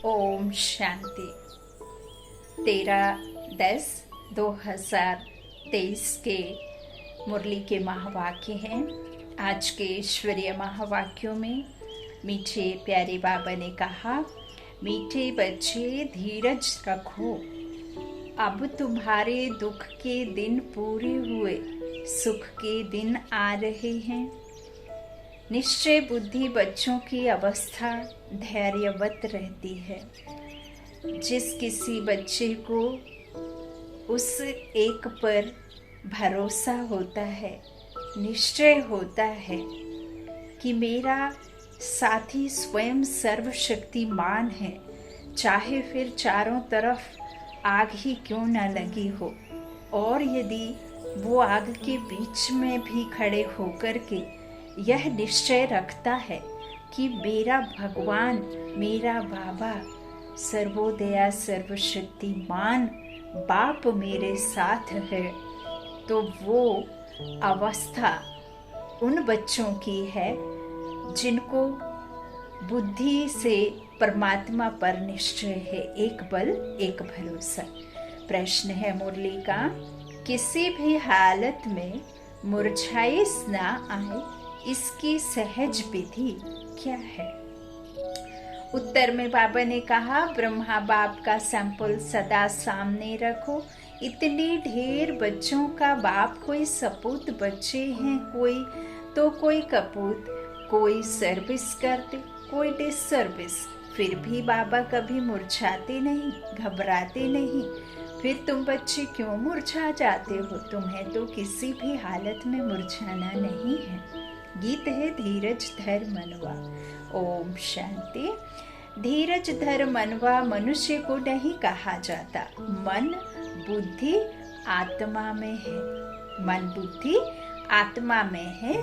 ओम शांति। 13/10/2023 के मुरली के महावाक्य हैं। आज के ईश्वरीय महावाक्यों में मीठे प्यारे बाबा ने कहा, मीठे बच्चे धीरज रखो, अब तुम्हारे दुख के दिन पूरे हुए, सुख के दिन आ रहे हैं। निश्चय बुद्धि बच्चों की अवस्था धैर्यवत रहती है। जिस किसी बच्चे को उस एक पर भरोसा होता है, निश्चय होता है कि मेरा साथी स्वयं सर्वशक्तिमान है, चाहे फिर चारों तरफ आग ही क्यों न लगी हो, और यदि वो आग के बीच में भी खड़े होकर के यह निश्चय रखता है कि मेरा भगवान, मेरा बाबा, सर्वोदया सर्वशक्तिमान बाप मेरे साथ है, तो वो अवस्था उन बच्चों की है जिनको बुद्धि से परमात्मा पर निश्चय है, एक बल एक भरोसा। प्रश्न है मुरली का, किसी भी हालत में मुरझाइश ना आए, इसकी सहज विधि क्या है? उत्तर में बाबा ने कहा, ब्रह्मा बाप का सैंपल सदा सामने रखो। इतने ढेर बच्चों का बाप, कोई सपूत बच्चे हैं, कोई कपूत, कोई सर्विस करते, कोई डिसर्विस, फिर भी बाबा कभी मुरझाते नहीं, घबराते नहीं। फिर तुम बच्चे क्यों मुरझा जाते हो? तुम्हें तो किसी भी हालत में मुरझाना नहीं है। गीत है धीरज धर मनवा। ओम शांति। धीरज धर मनवा मनुष्य को नहीं कहा जाता, मन बुद्धि आत्मा में है। मन बुद्धि आत्मा में है,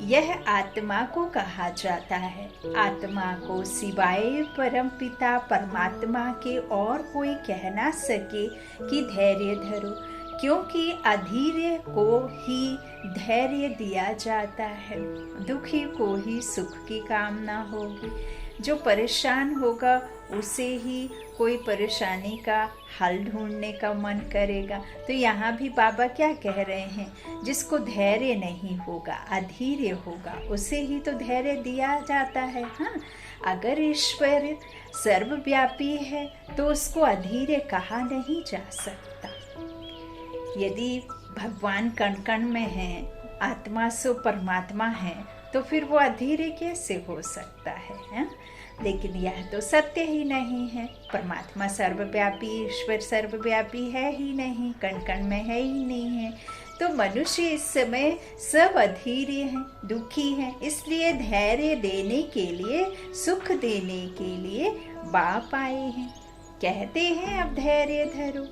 यह आत्मा को कहा जाता है। आत्मा को सिवाय परम पिता परमात्मा के और कोई कह ना सके कि धैर्य धरो, क्योंकि अधीर को ही धैर्य दिया जाता है। दुखी को ही सुख की कामना होगी, जो परेशान होगा उसे ही कोई परेशानी का हल ढूंढने का मन करेगा। तो यहाँ भी बाबा क्या कह रहे हैं, जिसको धैर्य नहीं होगा, अधीर होगा, उसे ही तो धैर्य दिया जाता है। हाँ, अगर ईश्वर सर्वव्यापी है तो उसको अधीर कहा नहीं जा सकता। यदि भगवान कण कण में है, आत्मा सो परमात्मा है, तो फिर वो अधीर कैसे हो सकता है? लेकिन यह तो सत्य ही नहीं है। परमात्मा सर्वव्यापी, ईश्वर सर्वव्यापी है ही नहीं, कण कण में है ही नहीं है। तो मनुष्य इस समय सब अधीर हैं, दुखी हैं, इसलिए धैर्य देने के लिए, सुख देने के लिए बाप आए हैं। कहते हैं अब धैर्य धरो।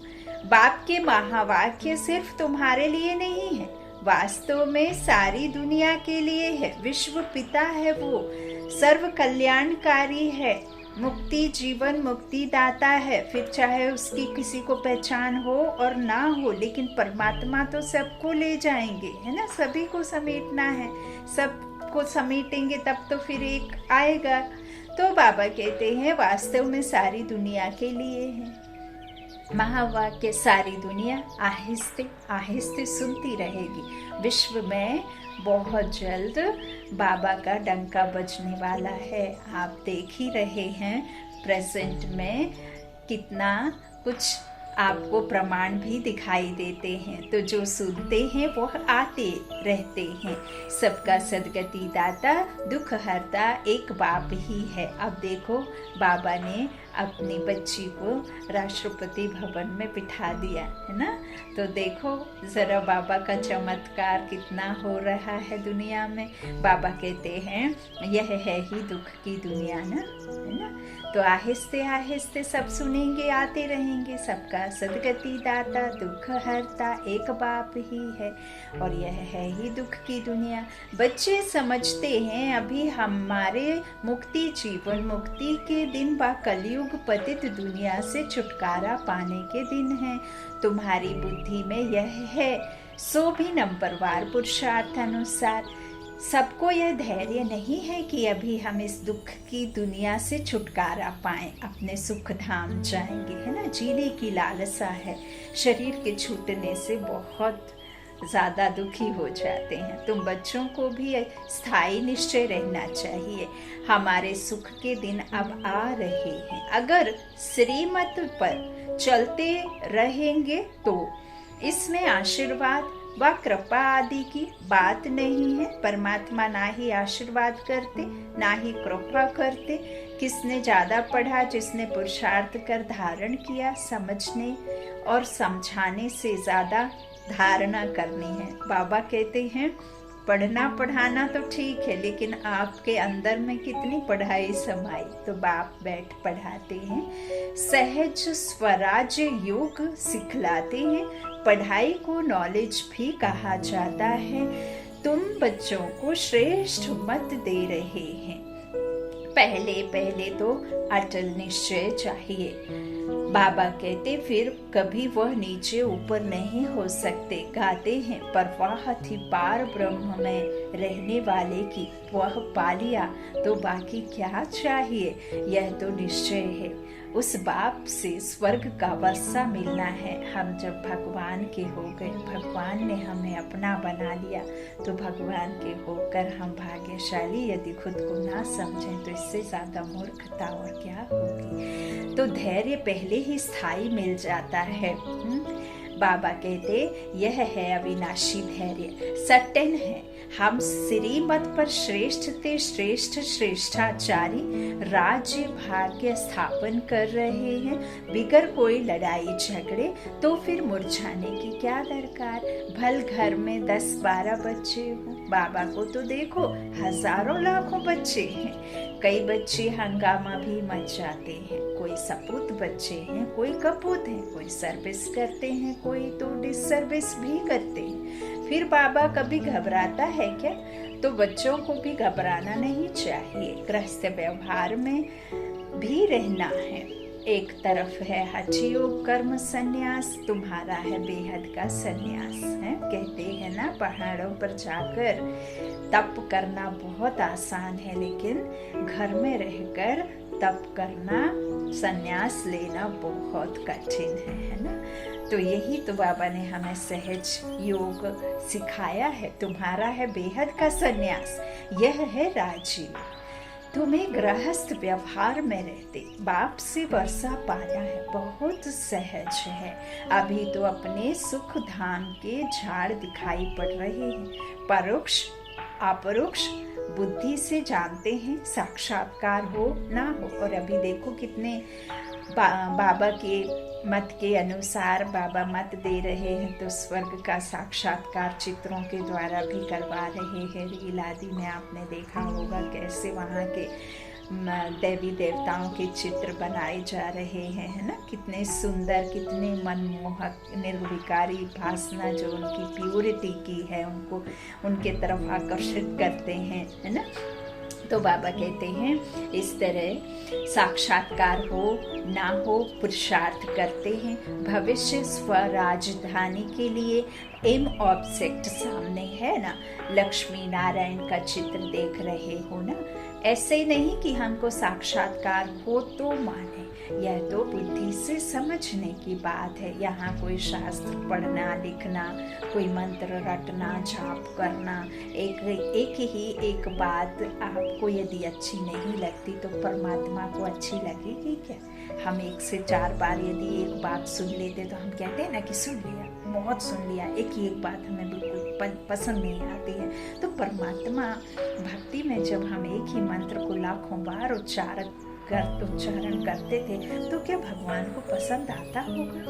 बाप के महावाक्य सिर्फ तुम्हारे लिए नहीं है, वास्तव में सारी दुनिया के लिए है। विश्व पिता है वो, सर्व कल्याणकारी है, मुक्ति जीवन मुक्ति दाता है। फिर चाहे उसकी किसी को पहचान हो और ना हो, लेकिन परमात्मा तो सबको ले जाएंगे, है ना। सभी को समेटना है, सबको समेटेंगे तब तो फिर एक आएगा। तो बाबा कहते हैं वास्तव में सारी दुनिया के लिए है महावाक्य। सारी दुनिया आहिस्ते आहिस्ते सुनती रहेगी। विश्व में बहुत जल्द बाबा का डंका बजने वाला है। आप देख ही रहे हैं प्रेजेंट में कितना कुछ आपको प्रमाण भी दिखाई देते हैं। तो जो सुनते हैं वो आते रहते हैं। सबका सदगति दाता दुख हरता एक बाप ही है। अब देखो बाबा ने अपनी बच्ची को राष्ट्रपति भवन में बिठा दिया है ना। तो देखो जरा बाबा का चमत्कार कितना हो रहा है दुनिया में। बाबा कहते हैं यह है ही दुख की दुनिया ना, है ना। तो आहिस्ते आहिस्ते सब सुनेंगे, आते रहेंगे। सबका सदगति दाता दुख हरता एक बाप ही है, और यह है ही दुख की दुनिया। बच्चे समझते हैं अभी हमारे मुक्ति जीवन मुक्ति के दिन व कलयुग पतित दुनिया से छुटकारा पाने के दिन हैं। तुम्हारी बुद्धि में यह है, सो भी नंबरवार पुरुषार्थ अनुसार सबको यह धैर्य नहीं है कि अभी हम इस दुख की दुनिया से छुटकारा पाएं, अपने सुख धाम जाएंगे, है ना। जीने की लालसा है, शरीर के छूटने से बहुत ज़्यादा दुखी हो जाते हैं। तुम बच्चों को भी स्थायी निश्चय रहना चाहिए। हमारे सुख के दिन अब आ रहे हैं। अगर श्रीमत पर चलते रहेंगे तो इसमें आशीर्वाद व कृपा आदि की बात नहीं है। परमात्मा ना ही आशीर्वाद करते ना ही कृपा करते। किसने ज्यादा पढ़ा, जिसने पुरुषार्थ कर धारण किया, समझने और समझाने से ज्यादा धारणा करनी है। बाबा कहते हैं पढ़ना पढ़ाना तो ठीक है, लेकिन आपके अंदर में कितनी पढ़ाई समाई, तो बाप बैठ पढ़ाते हैं। सहज स्वराज्य योग सिखलाते हैं। पढ़ाई को नॉलेज भी कहा जाता है। तुम बच्चों को श्रेष्ठ मत दे रहे हैं। पहले पहले तो अटल निश्चय चाहिए। बाबा कहते फिर कभी वह नीचे ऊपर नहीं हो सकते। गाते हैं परवाह थी पार ब्रह्म में रहने वाले की, वह पा लिया तो बाकी क्या चाहिए। यह तो निश्चय है, उस बाप से स्वर्ग का वर्षा मिलना है। हम जब भगवान के हो गए, भगवान ने हमें अपना बना लिया, तो भगवान के होकर हम भाग्यशाली। यदि खुद को ना समझें तो इससे ज्यादा मूर्खता और क्या होगी। तो धैर्य पहले ही स्थायी मिल जाता है। बाबा कहते यह है अविनाशी धैर्य, सटन है। हम श्रीमत पर श्रेष्ठ थे, श्रेष्ठ श्रेष्ठाचारी राज्य भाग्य स्थापन कर रहे हैं। बिगर कोई लड़ाई झगड़े तो फिर मुरझाने की क्या दरकार। भल घर में 10-12 बच्चे हों, बाबा को तो देखो हजारों लाखों बच्चे हैं। कई बच्चे हंगामा भी मच जाते हैं। कोई सपूत बच्चे हैं, कोई कपूत हैं, कोई सर्विस करते हैं, कोई तो डिसर्विस भी करते हैं। फिर बाबा कभी घबराता है क्या? तो बच्चों को भी घबराना नहीं चाहिए। गृहस्थ व्यवहार में भी रहना है। एक तरफ है हठ योग कर्म संन्यास, तुम्हारा है बेहद का संन्यास है। कहते हैं ना, पहाड़ों पर जाकर तप करना बहुत आसान है, लेकिन घर में रहकर तप करना, संन्यास लेना बहुत कठिन है ना। तो यही तो बाबा ने हमें सहज योग सिखाया है। तुम्हारा है बेहद का संन्यास, यह है राजयोग। तुम्हें गृहस्थ व्यवहार में रहते बाप से वर्षा पाना है, बहुत सहज है। अभी तो अपने सुख धाम के झाड़ दिखाई पड़ रहे हैं। परोक्ष अपरोक्ष बुद्धि से जानते हैं, साक्षात्कार हो ना हो। और अभी देखो कितने बाबा के मत के अनुसार बाबा मत दे रहे हैं, तो स्वर्ग का साक्षात्कार चित्रों के द्वारा भी करवा रहे हैं। रील आदि में आपने देखा होगा कैसे वहाँ के देवी देवताओं के चित्र बनाए जा रहे हैं, है ना। कितने सुंदर, कितने मनमोहक, निर्विकारी भासना जो उनकी प्योरिटी की है, उनको उनके तरफ आकर्षित करते हैं, है ना। तो बाबा कहते हैं इस तरह साक्षात्कार हो ना हो पुरुषार्थ करते हैं। भविष्य स्वराजधानी के लिए एम ऑब्जेक्ट सामने है ना। लक्ष्मी नारायण का चित्र देख रहे हो ना। ऐसे नहीं कि हमको साक्षात्कार हो तो माने, यह तो बुद्धि से समझने की बात है। यहाँ कोई शास्त्र पढ़ना लिखना, कोई मंत्र रटना, जाप करना, एक बात आपको यदि अच्छी नहीं लगती तो परमात्मा को अच्छी लगेगी क्या? हम 1 से 4 बार यदि एक बात सुन लेते तो हम कहते हैं ना कि सुन लिया, बहुत सुन लिया, एक बात हमें बिल्कुल पसंद नहीं आती है। तो परमात्मा भक्ति में जब हम एक ही मंत्र को लाखों बार उच्चारण करते थे तो क्या भगवान को पसंद आता होगा?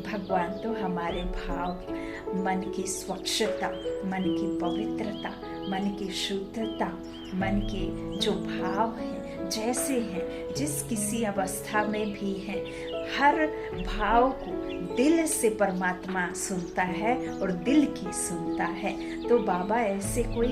भगवान तो हमारे भाव, मन की स्वच्छता, मन की पवित्रता, मन की शुद्धता, मन के जो भाव हैं, जैसे हैं, जिस किसी अवस्था में भी हैं, हर भाव को दिल से परमात्मा सुनता है और दिल की सुनता है। तो बाबा ऐसे कोई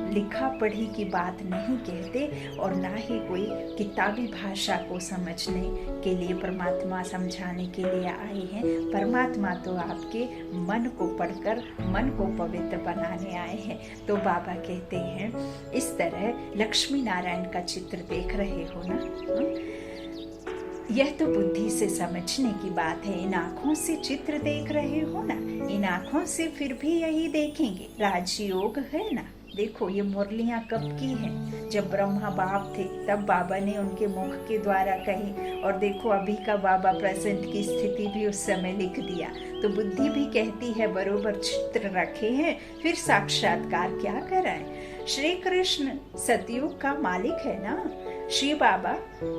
लिखा पढ़ी की बात नहीं कहते और ना ही कोई किताबी भाषा को समझने के लिए परमात्मा समझाने के लिए आए हैं। परमात्मा तो आपके मन को पढ़कर मन को पवित्र बनाने आए हैं। तो बाबा कहते हैं इस तरह लक्ष्मी नारायण का चित्र देख रहे हो ना, यह तो बुद्धि से समझने की बात है। इन आँखों से चित्र देख रहे हो ना, इन आँखों से फिर भी यही देखेंगे, राजयोग है ना। देखो ये मुरलियाँ कब की हैं? जब ब्रह्मा बाप थे तब बाबा ने उनके मुख के द्वारा कही, और देखो अभी का बाबा प्रेजेंट की स्थिति भी उस समय लिख दिया। तो बुद्धि भी कहती है बरोबर चित्र रखे हैं, फिर साक्षात्कार क्या कराएं। श्री कृष्ण सतयुग का मालिक है ना, श्री बाबा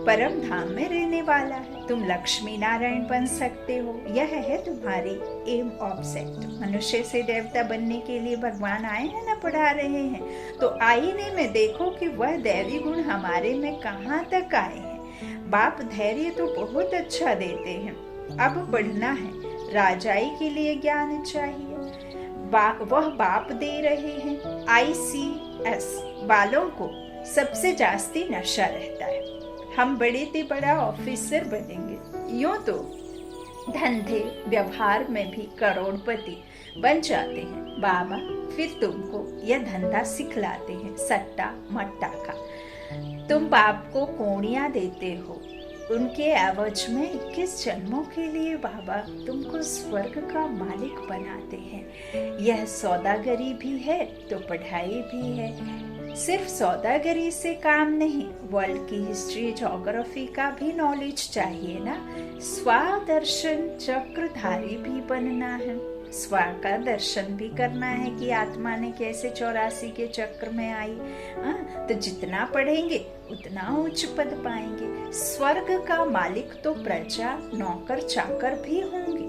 परम धाम में रहने वाला है। तुम लक्ष्मी नारायण बन सकते हो, यह है तुम्हारी एम ऑब्जेक्ट। मनुष्य से देवता बनने के लिए भगवान आए हैं ना, पढ़ा रहे हैं। तो आईने में देखो कि वह दैवी गुण हमारे में कहाँ तक आए हैं। बाप धैर्य तो बहुत अच्छा देते हैं, अब बढ़ना है। राजाई के लिए ज्ञान चाहिए, वह बाप दे रहे हैं। ICS वालों को सबसे जास्ती नशा रहता है। हम बड़े से बड़ा ऑफिसर बनेंगे, यूं तो धंधे व्यवहार में भी करोड़पति बन जाते हैं। बाबा फिर तुमको यह धंधा सिखलाते हैं, सट्टा मट्टा का। तुम बाप को कोड़ियां देते हो, उनके एवज में 21 जन्मों के लिए बाबा तुमको स्वर्ग का मालिक बनाते हैं। यह सौदागरी भी है तो पढ़ाई भी है। सिर्फ सौदागरी से काम नहीं, वर्ल्ड की हिस्ट्री ज्योग्राफी का भी नॉलेज चाहिए ना। स्वादर्शन चक्रधारी भी बनना है, स्व का दर्शन भी करना है कि आत्मा ने कैसे 84 के चक्र में आई। तो जितना पढ़ेंगे उतना उच्च पद पाएंगे। स्वर्ग का मालिक तो प्रजा नौकर चाकर भी होंगे।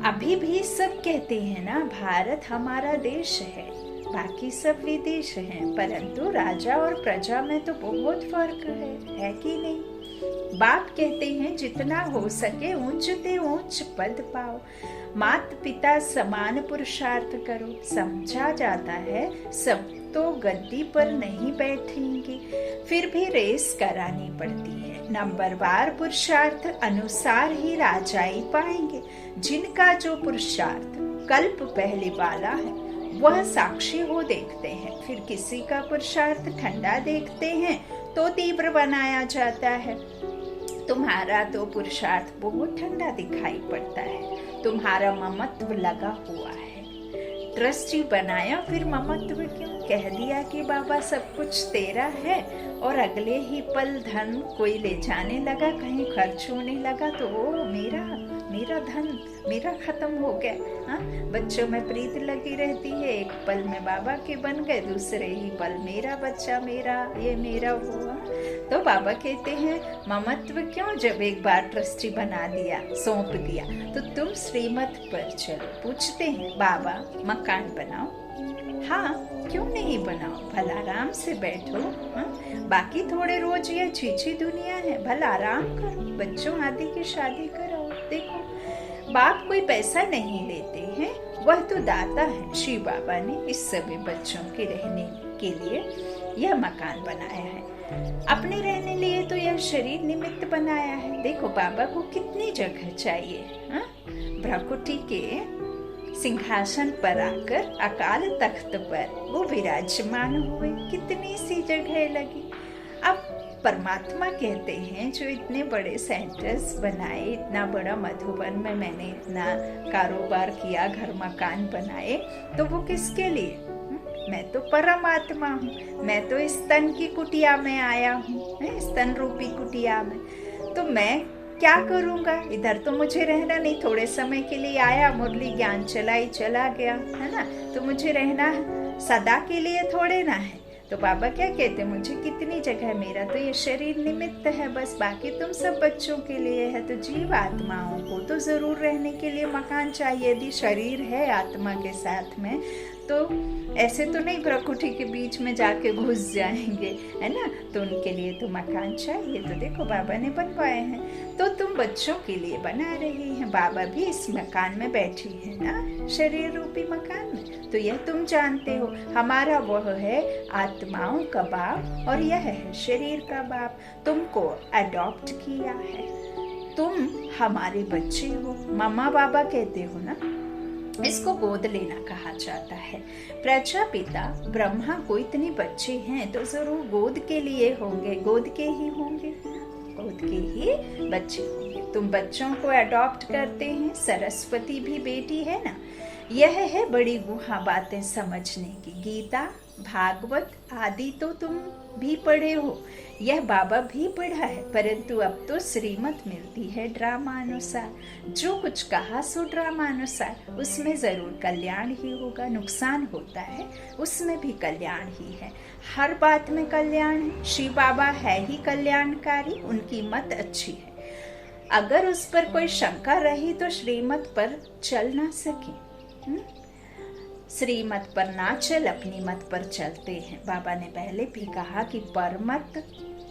अभी भी सब कहते हैं ना भारत हमारा देश है, बाकी सब विदेश हैं, परंतु राजा और प्रजा में तो बहुत फर्क है कि नहीं। बाप कहते हैं जितना हो सके ऊंच से ऊंच पद पाओ, माता पिता समान पुरुषार्थ करो। समझा जाता है सब तो गद्दी पर नहीं बैठेंगे, फिर भी रेस करानी पड़ती है। नंबरवार पुरुषार्थ अनुसार ही राजाई पाएंगे। जिनका जो पुरुषार्थ कल्प पहले वाला है वह साक्षी हो देखते हैं, फिर किसी का पुरुषार्थ ठंडा देखते हैं तो तीव्र बनाया जाता है। तुम्हारा तो पुरुषार्थ बहुत ठंडा दिखाई पड़ता है, तुम्हारा ममत्व लगा हुआ है। ट्रस्टी बनाया फिर ममत्व क्यों? कह दिया कि बाबा सब कुछ तेरा है और अगले ही पल धन कोई ले जाने लगा, कहीं खर्च होने लगा तो वो मेरा धन मेरा खत्म हो गया। हाँ, बच्चों में प्रीत लगी रहती है, एक पल में बाबा के बन गए, दूसरे ही पल मेरा बच्चा मेरा ये मेरा हुआ। तो बाबा कहते हैं ममत्व क्यों? जब एक बार ट्रस्टी बना दिया, सौंप दिया, तो तुम श्रीमत पर चलो। पूछते हैं बाबा मकान बनाओ? हाँ, क्यों नहीं बनाओ, भला आराम से बैठो। हाँ, बाकी थोड़े रोज ये छीछी दुनिया है, भला आराम करो, बच्चों आदि की शादी करो। देखो बाप कोई पैसा नहीं लेते हैं, वह तो दाता है। शिव बाबा ने इस सभी बच्चों के रहने के लिए यह मकान बनाया है, अपने रहने लिए तो यह शरीर निमित्त बनाया है। देखो बाबा को कितनी जगह चाहिए। हाँ, भ्रकुटी के सिंहासन पर आकर अकाल तख्त पर वो विराजमान हुए, कितनी सी जगह लगी। अब परमात्मा कहते हैं जो इतने बड़े सेंटर्स बनाए, इतना बड़ा मधुबन में मैंने इतना कारोबार किया, घर मकान बनाए, तो वो किसके लिए? मैं तो परमात्मा हूँ, मैं तो इस तन की कुटिया में आया हूँ, इस तन रूपी कुटिया में। तो मैं क्या करूँगा? इधर तो मुझे रहना नहीं, थोड़े समय के लिए आया, मुरली ज्ञान चलाई चला गया, है ना। तो मुझे रहना सदा के लिए थोड़े ना है। तो बाबा क्या कहते, मुझे कितनी जगह, मेरा तो ये शरीर निमित्त है बस, बाकी तुम सब बच्चों के लिए है। तो जीव आत्माओं को तो जरूर रहने के लिए मकान चाहिए। यदि शरीर है आत्मा के साथ में तो ऐसे तो नहीं प्रकृति के बीच में जाके घुस जाएंगे, है ना। तो उनके लिए तो मकान चाहिए। तो देखो बाबा ने बनवाए हैं, तो तुम बच्चों के लिए बना रही हैं। बाबा भी इस मकान में बैठी है ना, शरीर रूपी मकान में। तो यह तुम जानते हो, हमारा वह है आत्माओं का बाप और यह है शरीर का बाप। तुमको अडॉप्ट किया है, तुम हमारे बच्चे हो। मम्मा बाबा कहते हो ना, इसको गोद लेना कहा जाता है। प्रजापिता ब्रह्मा को इतने बच्चे हैं तो जरूर गोद के लिए होंगे, गोद के ही होंगे, गोद के ही बच्चे होंगे। तुम बच्चों को अडॉप्ट करते हैं। सरस्वती भी बेटी है ना। यह है बड़ी गुहा बातें समझने की। गीता भागवत आदि तो तुम भी पढ़े हो, यह बाबा भी पढ़ा है, परंतु अब तो श्रीमत मिलती है ड्रामानुसार। जो कुछ कहा सो ड्रामानुसार, उसमें जरूर कल्याण ही होगा। नुकसान होता है उसमें भी कल्याण ही है। हर बात में कल्याण है। शिव बाबा है ही कल्याणकारी, उनकी मत अच्छी है। अगर उस पर कोई शंका रही तो श्रीमत पर चल ना सके। श्रीमत पर ना चल, अपनी मत पर चलते हैं। बाबा ने पहले भी कहा कि परमत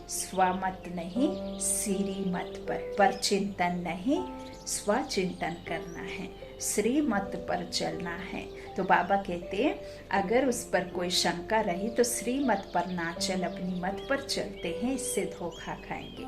स्वमत नहीं, श्रीमत पर चिंतन नहीं, स्वचिंतन करना है, श्रीमत पर चलना है। तो बाबा कहते हैं अगर उस पर कोई शंका रही तो श्रीमत पर ना चल, अपनी मत पर चलते हैं, इससे धोखा खाएंगे।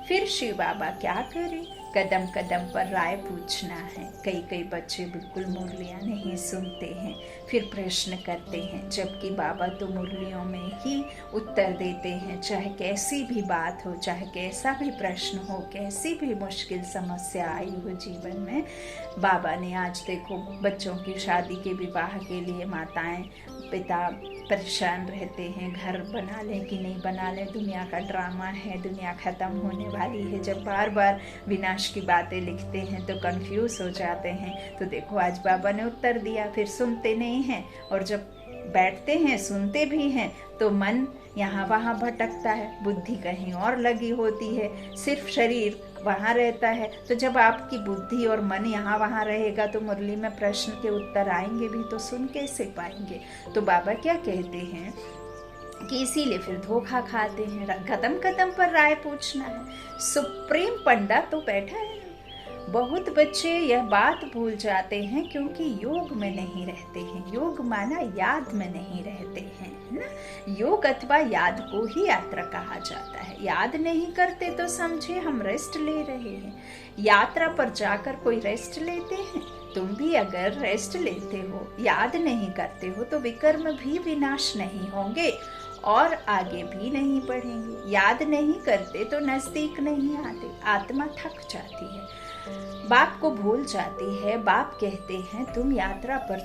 फिर शिव बाबा क्या करें, कदम कदम पर राय पूछना है। कई कई बच्चे बिल्कुल मुरलियाँ नहीं सुनते हैं, फिर प्रश्न करते हैं, जबकि बाबा तो मुरलियों में ही उत्तर देते हैं। चाहे कैसी भी बात हो, चाहे कैसा भी प्रश्न हो, कैसी भी मुश्किल समस्या आई हो जीवन में, बाबा ने आज देखो बच्चों की शादी के विवाह के लिए माताएं पिता परेशान रहते हैं, घर बना लें कि नहीं बना लें, दुनिया का ड्रामा है, दुनिया खत्म होने वाली है। जब बार बार विनाश की बातें लिखते हैं तो कंफ्यूज हो जाते हैं। तो देखो आज बाबा ने उत्तर दिया, फिर सुनते नहीं हैं, और जब बैठते हैं सुनते भी हैं तो मन यहाँ वहाँ भटकता है, बुद्धि कहीं और लगी होती है, सिर्फ शरीर वहाँ रहता है। तो जब आपकी बुद्धि और मन यहाँ वहाँ रहेगा तो मुरली में प्रश्न के उत्तर आएंगे भी तो सुन कैसे पाएंगे। तो बाबा क्या कहते हैं कि इसीलिए फिर धोखा खाते हैं। कदम कदम पर राय पूछना है। सुप्रीम पंडा तो बैठा है। बहुत बच्चे यह बात भूल जाते हैं क्योंकि योग में नहीं रहते हैं। योग माना याद में नहीं रहते हैं ना। योग अथवा याद को ही यात्रा कहा जाता है। याद नहीं करते तो समझे हम रेस्ट ले रहे हैं। यात्रा पर जाकर कोई रेस्ट लेते हैं? तुम भी अगर रेस्ट लेते हो, याद नहीं करते हो, तो विकर्म भी विनाश नहीं होंगे और आगे भी नहीं बढ़ेंगे। याद नहीं करते तो नजदीक नहीं आते, आत्मा थक जाती है, बाप को भूल जाती है। बाप कहते हैं तुम यात्रा पर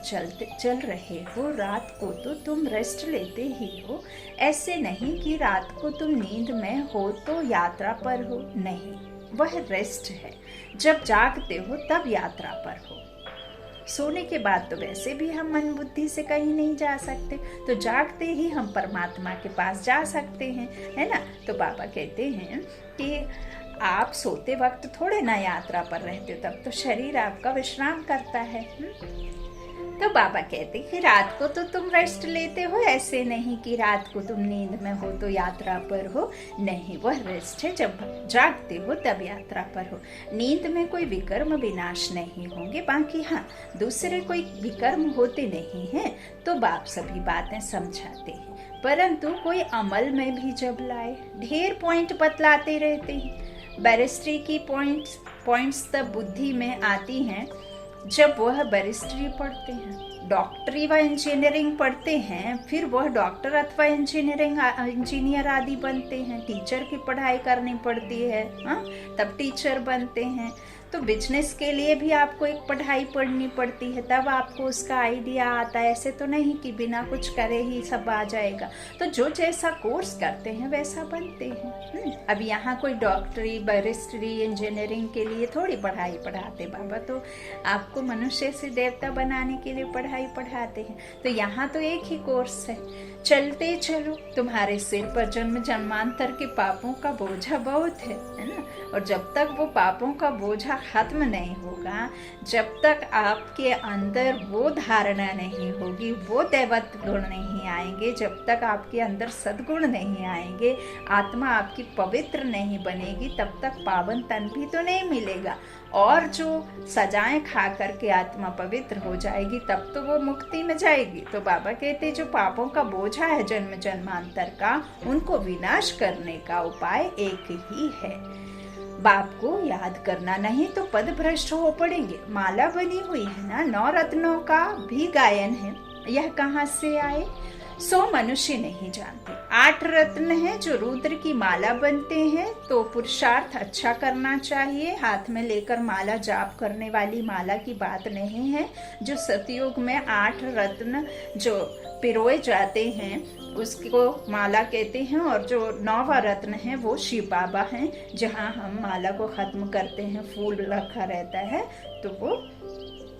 चल रहे हो, रात को तो तुम रेस्ट लेते ही हो। ऐसे नहीं कि रात को तुम नींद में हो तो यात्रा पर हो, नहीं, वह रेस्ट है। जब जागते हो तब यात्रा पर हो। सोने के बाद तो वैसे भी हम मन बुद्धि से कहीं नहीं जा सकते, तो जागते ही हम परमात्मा के पास जा सकते हैं, है ना। तो बाबा कहते हैं कि आप सोते वक्त थोड़े ना यात्रा पर रहते हो, तब तो शरीर आपका विश्राम करता है। तो बाबा कहते कि रात को तो तुम रेस्ट लेते हो, ऐसे नहीं कि रात को तुम नींद में हो तो यात्रा पर हो, नहीं, वह रेस्ट है। जब जागते हो तब यात्रा पर हो। नींद में कोई विकर्म विनाश नहीं होंगे, बाकी हाँ दूसरे कोई विकर्म होते नहीं हैं तो बाप सभी बातें समझाते हैं, परंतु कोई अमल में भी जब लाए। ढेर पॉइंट बतलाते रहते हैं। बैरिस्ट्री की पॉइंट्स तब बुद्धि में आती हैं जब वह बैरिस्ट्री पढ़ते हैं, डॉक्टरी व इंजीनियरिंग पढ़ते हैं, फिर वह डॉक्टर अथवा इंजीनियर आदि बनते हैं। टीचर की पढ़ाई करनी पड़ती है, हाँ, तब टीचर बनते हैं। तो बिजनेस के लिए भी आपको एक पढ़ाई पढ़नी पड़ती है, तब आपको उसका आइडिया आता है। ऐसे तो नहीं कि बिना कुछ करे ही सब आ जाएगा। तो जो जैसा कोर्स करते हैं वैसा बनते हैं। अब यहाँ कोई डॉक्टरी, बैरिस्टरी, इंजीनियरिंग के लिए थोड़ी पढ़ाई पढ़ाते बाबा, तो आपको मनुष्य से देवता बनाने के लिए पढ़ाई पढ़ाते हैं। तो यहाँ तो एक ही कोर्स है, चलते चलो। तुम्हारे सिर पर जन्म जन्मांतर के पापों का बोझा बहुत है ना। और जब तक वो पापों का बोझा खत्म नहीं होगा, जब तक आपके अंदर वो धारणा नहीं होगी, वो दैवत गुण नहीं आएंगे, जब तक आपके अंदर सद्गुण नहीं आएंगे, आत्मा आपकी पवित्र नहीं बनेगी, तब तक पावन तन भी तो नहीं मिलेगा। और जो सजाएं खा करके आत्मा पवित्र हो जाएगी, तब तो वो मुक्ति में जाएगी। तो बाबा कहते जो पापों का बोझा है जन्म जन्मांतर का, उनको विनाश करने का उपाय एक ही है, बाप को याद करना, नहीं तो पद भ्रष्ट हो पड़ेंगे। माला बनी हुई है ना, 9 रत्नों का भी गायन है, यह कहाँ से आए सो मनुष्य नहीं जानते। 8 रत्न हैं जो रुद्र की माला बनते हैं। तो पुरुषार्थ अच्छा करना चाहिए, हाथ में लेकर माला जाप करने वाली माला की बात नहीं है। जो सतयुग में 8 रत्न जो पिरोए जाते हैं उसको माला कहते हैं, और जो 9वां रत्न है वो शिव बाबा हैं। जहाँ हम माला को खत्म करते हैं, फूल रखा रहता है, तो वो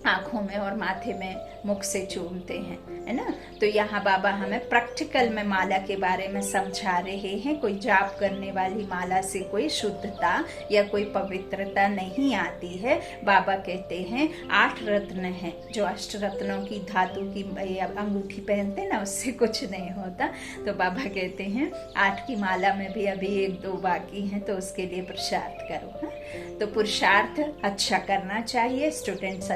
आंखों में और माथे में मुख से चूमते हैं, है ना। तो यहाँ बाबा हमें प्रैक्टिकल में माला के बारे में समझा रहे हैं। कोई जाप करने वाली माला से कोई शुद्धता या कोई पवित्रता नहीं आती है। बाबा कहते हैं 8 रत्न हैं, जो 8 रत्नों की धातु की अंगूठी पहनते ना, उससे कुछ नहीं होता। तो बाबा कहते हैं 8 की माला में भी अभी 1-2 बाकी हैं, तो उसके लिए पुरुषार्थ करो। तो पुरुषार्थ अच्छा करना चाहिए। स्टूडेंट्स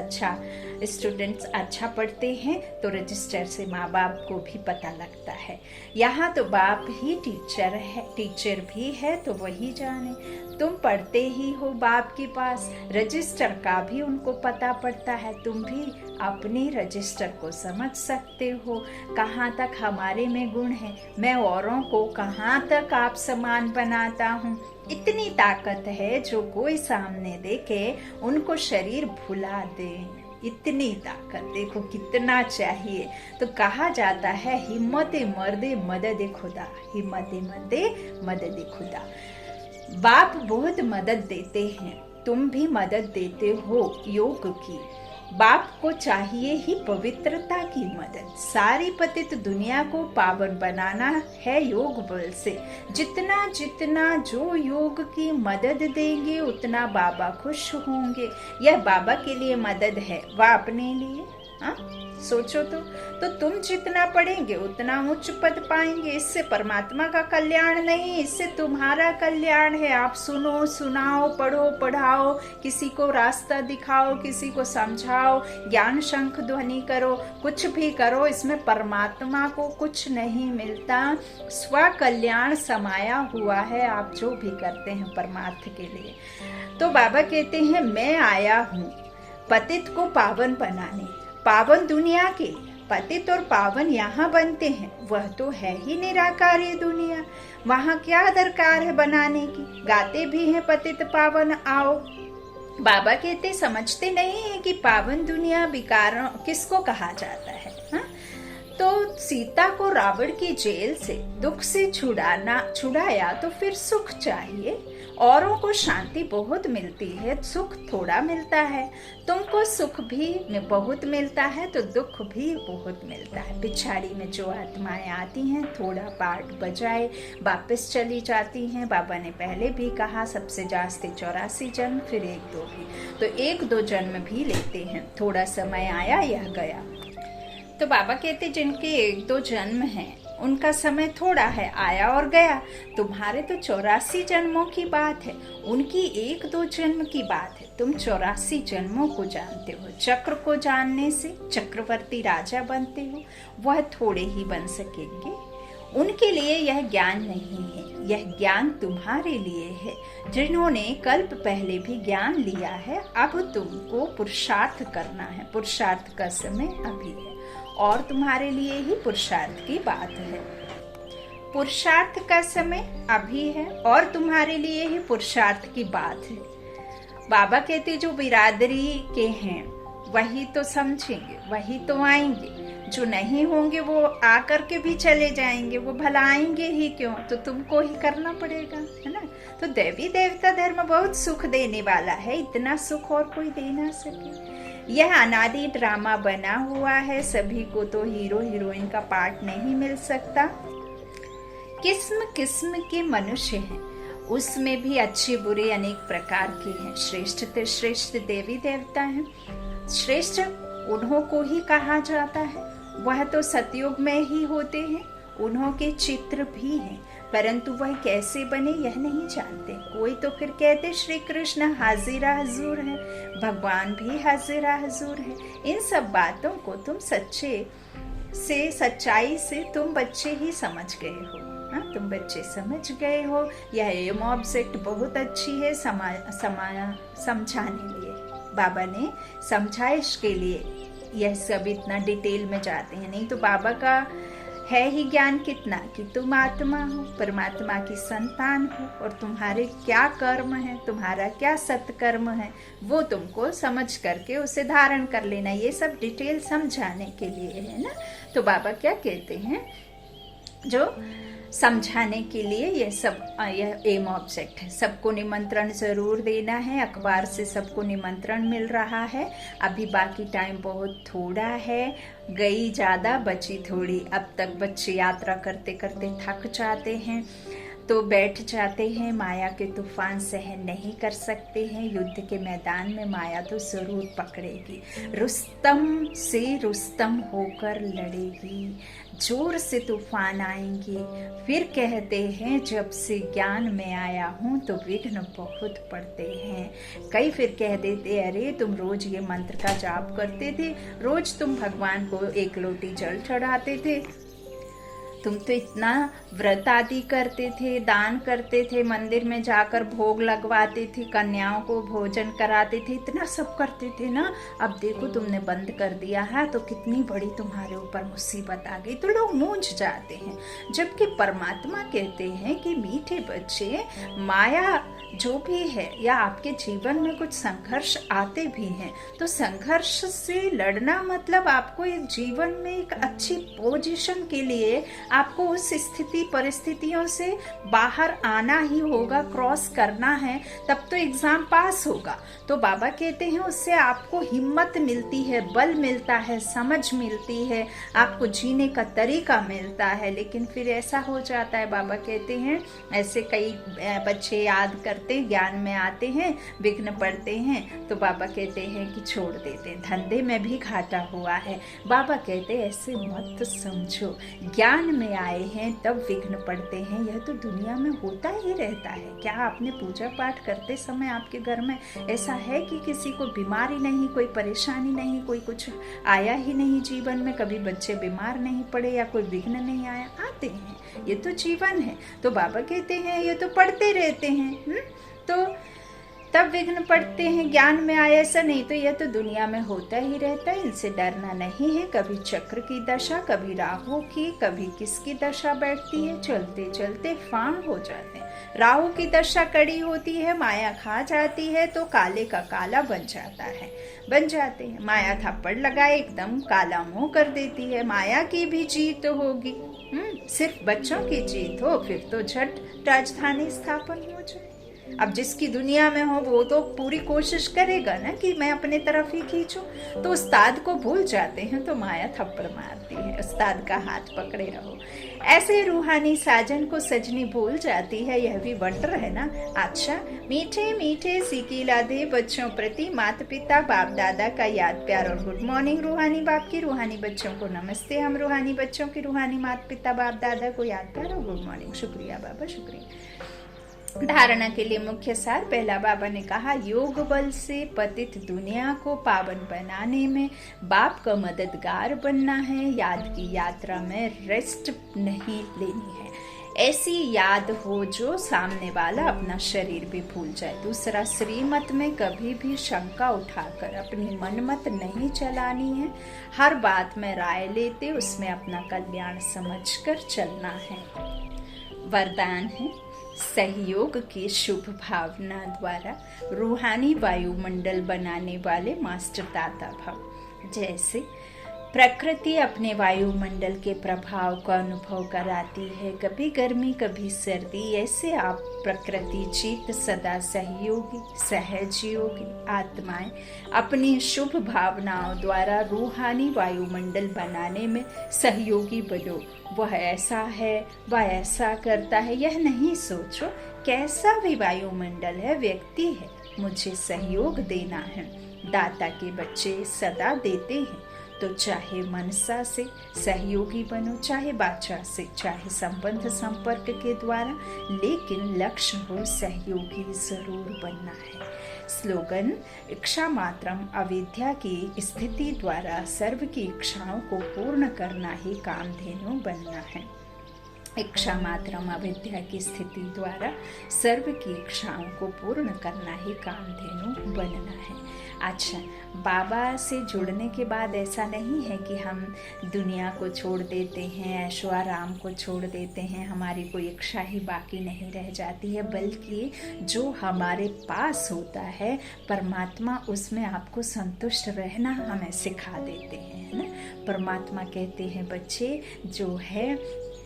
अच्छा पढ़ते हैं तो रजिस्टर से माँ बाप को भी पता लगता है। यहाँ तो बाप ही टीचर भी है, तो वही जाने। तुम पढ़ते ही हो बाप के पास, रजिस्टर का भी उनको पता पड़ता है। तुम भी अपनी रजिस्टर को समझ सकते हो, कहाँ तक हमारे में गुण है, मैं औरों को कहाँ तक आप समान बनाता हूँ। इतनी ताकत है जो कोई सामने देखे उनको शरीर भुला दे। इतनी ताकत देखो कितना चाहिए। तो कहा जाता है हिम्मते मर्दे मदद खुदा, हिम्मते मर्दे मदद खुदा। बाप बहुत मदद देते हैं, तुम भी मदद देते हो योग की। बाप को चाहिए ही पवित्रता की मदद। सारी पतित दुनिया को पावन बनाना है योग बल से। जितना जितना जो योग की मदद देंगे उतना बाबा खुश होंगे। यह बाबा के लिए मदद है, वह अपने लिए। हाँ सोचो तो तुम जितना पढ़ेंगे उतना उच्च पद पाएंगे। इससे परमात्मा का कल्याण नहीं, इससे तुम्हारा कल्याण है। आप सुनो, सुनाओ, पढ़ो, पढ़ाओ, किसी को रास्ता दिखाओ, किसी को समझाओ, ज्ञान शंख ध्वनि करो, कुछ भी करो, इसमें परमात्मा को कुछ नहीं मिलता। स्व कल्याण समाया हुआ है आप जो भी करते हैं परमार्थ के लिए। तो बाबा कहते हैं मैं आया हूँ पतित को पावन बनाने। पावन दुनिया के पतित और पावन यहाँ बनते हैं, वह तो है ही निराकार ये दुनिया। वहाँ क्या दरकार है बनाने की। गाते भी हैं पतित पावन आओ। बाबा कहते समझते नहीं है कि पावन दुनिया विकारों किसको कहा जाता है। हा? तो सीता को रावण की जेल से दुख से छुड़ाया तो फिर सुख चाहिए। औरों को शांति बहुत मिलती है, सुख थोड़ा मिलता है। तुमको सुख भी बहुत मिलता है तो दुख भी बहुत मिलता है। पिछाड़ी में जो आत्माएं आती हैं, थोड़ा पाठ बजाए वापस चली जाती हैं। बाबा ने पहले भी कहा सबसे जास्ते 84 जन्म, फिर 1-2 भी, तो 1-2 जन्म भी लेते हैं। थोड़ा समय आया यह गया। तो बाबा कहते जिनके 1-2 जन्म हैं उनका समय थोड़ा है, आया और गया। तुम्हारे तो 84 जन्मों की बात है, उनकी 1-2 जन्म की बात है। तुम 84 जन्मों को जानते हो। चक्र को जानने से चक्रवर्ती राजा बनते हो, वह थोड़े ही बन सकेंगे। उनके लिए यह ज्ञान नहीं है, यह ज्ञान तुम्हारे लिए है जिन्होंने कल्प पहले भी ज्ञान लिया है। अब तुमको पुरुषार्थ करना है, पुरुषार्थ का समय अभी है और तुम्हारे लिए ही पुरुषार्थ की बात है। पुरुषार्थ का समय अभी है और तुम्हारे लिए ही पुरुषार्थ की बात है। बाबा कहते जो बिरादरी के हैं वही तो समझेंगे, वही तो आएंगे। जो नहीं होंगे वो आकर के भी चले जाएंगे, वो भला आएंगे ही क्यों, तो तुमको ही करना पड़ेगा, है ना। तो देवी देवता धर्म बहुत सुख देने वाला है, इतना सुख और कोई दे ना सके। यह अनादि ड्रामा बना हुआ है, सभी को तो हीरो हीरोइन का पार्ट नहीं मिल सकता। किस्म किस्म के मनुष्य हैं, उसमें भी अच्छे बुरे अनेक प्रकार के हैं। श्रेष्ठ से श्रेष्ठ देवी देवता हैं, श्रेष्ठ उन्हों को ही कहा जाता है, वह तो सतयुग में ही होते हैं। उन्हों के चित्र भी हैं, परंतु वह कैसे बने यह नहीं जानते। कोई तो फिर कहते श्री कृष्ण हाजिरा हजूर है, भगवान भी हाजिरा हजूर है। इन सब बातों को तुम सच्चाई से तुम बच्चे ही समझ गए हो। हाँ, तुम बच्चे समझ गए हो। यह एम ऑब्जेक्ट बहुत अच्छी है समझाने लिए, बाबा ने समझा इसके लिए यह सब इतना डिटेल में जाते हैं। नहीं तो बाबा का है ही ज्ञान कितना कि तुम आत्मा हो, परमात्मा की संतान हो, और तुम्हारे क्या कर्म है, तुम्हारा क्या सत्कर्म है, वो तुमको समझ करके उसे धारण कर लेना। ये सब डिटेल समझाने के लिए है ना। तो बाबा क्या कहते हैं, जो समझाने के लिए यह एम ऑब्जेक्ट है। सबको निमंत्रण जरूर देना है, अखबार से सबको निमंत्रण मिल रहा है। अभी बाकी टाइम बहुत थोड़ा है, गई ज्यादा बची थोड़ी। अब तक बच्चे यात्रा करते करते थक जाते हैं तो बैठ जाते हैं, माया के तूफान सहन नहीं कर सकते हैं। युद्ध के मैदान में माया तो जरूर पकड़ेगी, रुस्तम से रुस्तम होकर लड़ेगी, जोर से तूफान आएंगे। फिर कहते हैं जब से ज्ञान में आया हूँ तो विघ्न बहुत पड़ते हैं। कई फिर कह देते अरे तुम रोज ये मंत्र का जाप करते थे, रोज तुम भगवान को एक लोटी जल चढ़ाते थे, तुम तो इतना व्रत आदि करते थे, दान करते थे, मंदिर में जाकर भोग लगवाते थे, कन्याओं को भोजन कराते थे, इतना सब करते थे ना। अब देखो तुमने बंद कर दिया है तो कितनी बड़ी तुम्हारे ऊपर मुसीबत आ गई। तो लोग मूंझ जाते हैं, जबकि परमात्मा कहते हैं कि मीठे बच्चे, माया जो भी है या आपके जीवन में कुछ संघर्ष आते भी हैं तो संघर्ष से लड़ना मतलब आपको एक जीवन में एक अच्छी पोजीशन के लिए आपको उस स्थिति परिस्थितियों से बाहर आना ही होगा, क्रॉस करना है, तब तो एग्जाम पास होगा। तो बाबा कहते हैं उससे आपको हिम्मत मिलती है, बल मिलता है, समझ मिलती है, आपको जीने का तरीका मिलता है। लेकिन फिर ऐसा हो जाता है, बाबा कहते हैं ऐसे कई बच्चे याद करते, ज्ञान में आते हैं, विघ्न पड़ते हैं तो बाबा कहते हैं कि छोड़ देते, धंधे में भी घाटा हुआ है। बाबा कहते हैं ऐसे मत समझो, ज्ञान में आए हैं तब विघ्न पड़ते हैं, यह तो दुनिया में होता ही रहता है। क्या आपने पूजा पाठ करते समय आपके घर में ऐसा है कि किसी को बीमारी नहीं, कोई परेशानी नहीं, कोई कुछ आया ही नहीं जीवन में, कभी बच्चे बीमार नहीं पड़े या कोई विघ्न नहीं आया? आते हैं, ये तो जीवन है। तो बाबा कहते हैं ये तो पढ़ते रहते हैं, तो तब विघ्न पड़ते हैं, ज्ञान में आए ऐसा नहीं। तो यह तो दुनिया में होता ही रहता है, इनसे डरना नहीं है। कभी चक्र की दशा, कभी राहु की, कभी किसकी दशा बैठती है, चलते चलते फांग हो जाते हैं। राहु की दशा कड़ी होती है, माया खा जाती है तो काले का काला बन जाते हैं। माया थप्पड़ लगाए एकदम काला मुंह कर देती है। माया की भी जीत होगी, सिर्फ बच्चों की जीत हो फिर तो झट राजधानी स्थापन हो जाए। अब जिसकी दुनिया में हो वो तो पूरी कोशिश करेगा ना कि मैं अपने तरफ ही खींचूं। तो उस्ताद को भूल जाते हैं तो माया थप्पड़ मारती है, उस्ताद का हाथ पकड़े रहो। ऐसे रूहानी साजन को सजनी भूल जाती है, यह भी वंडर है ना। अच्छा, मीठे मीठे सीखी लादे बच्चों प्रति माता पिता बाप दादा का याद प्यार और गुड मॉर्निंग। रूहानी बाप की रूहानी बच्चों को नमस्ते। हम रूहानी बच्चों की रूहानी माता पिता बाप दादा को याद प्यार और गुड मॉर्निंग। शुक्रिया बाबा, शुक्रिया। धारणा के लिए मुख्य सार। पहला, बाबा ने कहा योग बल से पतित दुनिया को पावन बनाने में बाप का मददगार बनना है। याद की यात्रा में रेस्ट नहीं लेनी है, ऐसी याद हो जो सामने वाला अपना शरीर भी भूल जाए। दूसरा, श्रीमत में कभी भी शंका उठाकर अपनी मनमत नहीं चलानी है। हर बात में राय लेते उसमें अपना कल्याण समझकर चलना है। वरदान है, सहयोग की शुभ भावना द्वारा रूहानी वायुमंडल बनाने वाले मास्टर दाता भव। जैसे प्रकृति अपने वायुमंडल के प्रभाव का अनुभव कराती है, कभी गर्मी कभी सर्दी, ऐसे आप प्रकृति चित सदा सहयोगी सहजयोगी आत्माएं अपनी शुभ भावनाओं द्वारा रूहानी वायुमंडल बनाने में सहयोगी बनो। वह ऐसा है, वह ऐसा करता है, यह नहीं सोचो कैसा भी वायुमंडल है, व्यक्ति है, मुझे सहयोग देना है। दाता के बच्चे सदा देते हैं, तो चाहे मनसा से सहयोगी बनो, चाहे वाचा से, चाहे संबंध संपर्क के द्वारा, लेकिन लक्ष्य हो सहयोगी जरूर बनना है। स्लोगन इच्छा मात्रम अविद्या की स्थिति द्वारा सर्व की इच्छाओं को पूर्ण करना ही कामधेनु बनना है। इच्छा मात्रम अविद्या की स्थिति द्वारा सर्व की इच्छाओं को पूर्ण करना ही कामधेनु बनना है। अच्छा, बाबा से जुड़ने के बाद ऐसा नहीं है कि हम दुनिया को छोड़ देते हैं, ऐशो आराम को छोड़ देते हैं, हमारी कोई इच्छा ही बाकी नहीं रह जाती है, बल्कि जो हमारे पास होता है परमात्मा, उसमें आपको संतुष्ट रहना हमें सिखा देते हैं, है ना। परमात्मा कहते हैं बच्चे जो है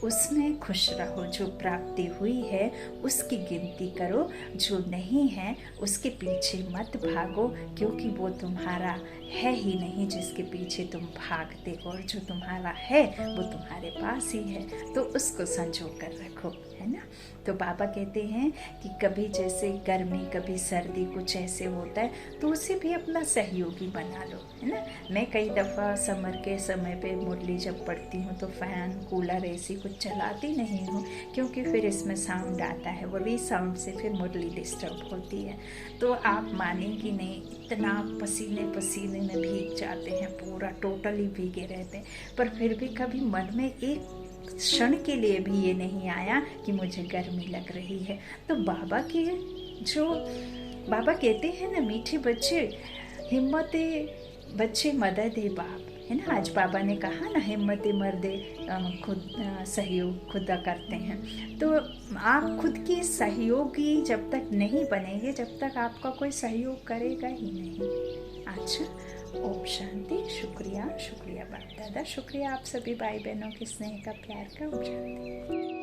उसमें खुश रहो, जो प्राप्ति हुई है उसकी गिनती करो, जो नहीं है उसके पीछे मत भागो, क्योंकि वो तुम्हारा है ही नहीं जिसके पीछे तुम भागते हो, और जो तुम्हारा है वो तुम्हारे पास ही है, तो उसको संजो कर रखो, है ना। तो बाबा कहते हैं कि कभी जैसे गर्मी कभी सर्दी कुछ ऐसे होता है तो उसे भी अपना सहयोगी बना लो, है ना। मैं कई दफ़ा समर के समय पे मुरली जब पढ़ती हूँ तो फ़ैन कूलर ऐसी कुछ चलाती नहीं हूँ, क्योंकि फिर इसमें साउंड आता है, वो रीसाउंड से फिर मुरली डिस्टर्ब होती है। तो आप मानेंगी नहीं, इतना पसीने पसीने में भीग जाते हैं, पूरा टोटली भीगे रहते हैं, पर फिर भी कभी मन में एक क्षण के लिए भी ये नहीं आया कि मुझे गर्मी लग रही है। तो बाबा की जो बाबा कहते हैं ना, मीठे बच्चे हिम्मते बच्चे मदद है बाप, है ना। आज बाबा ने कहा ना, हिम्मते मर्दे खुद सहयोग खुदा करते हैं। तो आप खुद की सहयोगी जब तक नहीं बनेंगे, जब तक आपका कोई सहयोग करेगा ही नहीं। अच्छा, ओम शांति। शुक्रिया शुक्रिया बाप दादा, शुक्रिया आप सभी भाई बहनों के स्नेह का, प्यार का। ओम शांति।